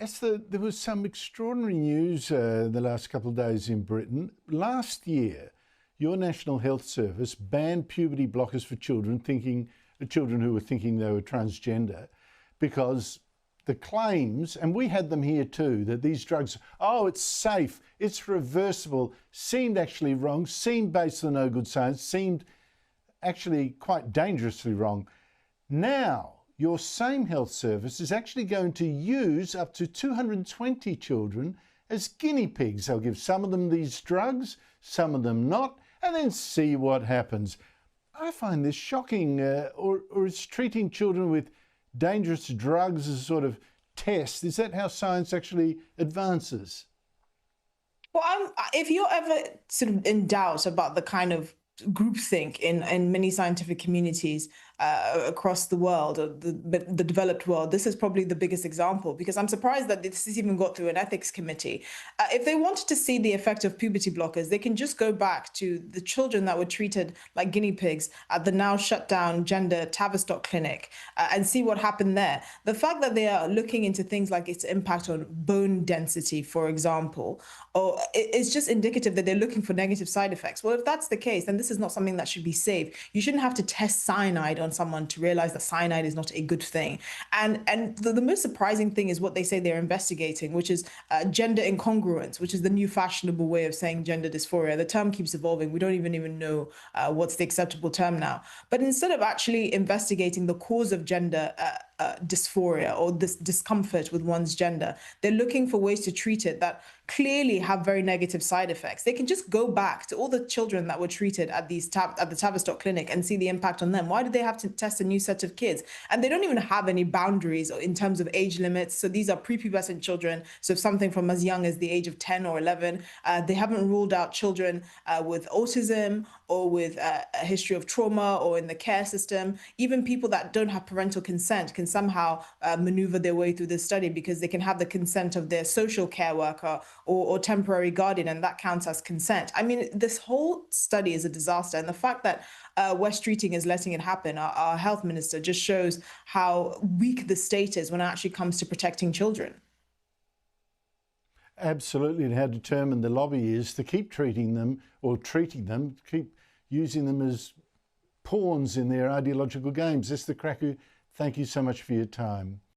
Esther, there was some extraordinary news the last couple of days in Britain. Last year, your National Health Service banned puberty blockers for children who were thinking they were transgender, because the claims, and we had them here too, that these drugs, oh, it's safe, it's reversible, seemed actually wrong, seemed based on no good science, seemed actually quite dangerously wrong. Now, your same health service is actually going to use up to 220 children as guinea pigs. They'll give some of them these drugs, some of them not, and then see what happens. I find this shocking, or is treating children with dangerous drugs as a sort of test? Is that how science actually advances? Well, if you're ever sort of in doubt about the kind of groupthink in many scientific communities across the world, or the developed world, this is probably the biggest example, because I'm surprised that this has even got through an ethics committee. If they wanted to see the effect of puberty blockers, they can just go back to the children that were treated like guinea pigs at the now shut down gender Tavistock clinic and see what happened there. The fact that they are looking into things like its impact on bone density, for example, or it's just indicative that they're looking for negative side effects. Well, if that's the case, then this is not something that should be safe. You shouldn't have to test cyanide on someone to realize that cyanide is not a good thing. And the most surprising thing is what they say they're investigating, which is gender incongruence, which is the new fashionable way of saying gender dysphoria. The term keeps evolving. We don't even know what's the acceptable term now. But instead of actually investigating the cause of gender dysphoria or this discomfort with one's gender, they're looking for ways to treat it that clearly have very negative side effects. They can just go back to all the children that were treated at the Tavistock clinic and see the impact on them. Why did they have to test a new set of kids? And they don't even have any boundaries in terms of age limits. So these are prepubescent children. So something from as young as the age of 10 or 11. They haven't ruled out children with autism or with a history of trauma or in the care system. Even people that don't have parental consent can somehow maneuver their way through this study, because they can have the consent of their social care worker or temporary guardian, and that counts as consent. I mean, this whole study is a disaster. And the fact that West Streeting is letting it happen, our health minister, just shows how weak the state is when it actually comes to protecting children. Absolutely, and how determined the lobby is to keep treating them, keep using them as pawns in their ideological games. Esther Krakue, thank you so much for your time.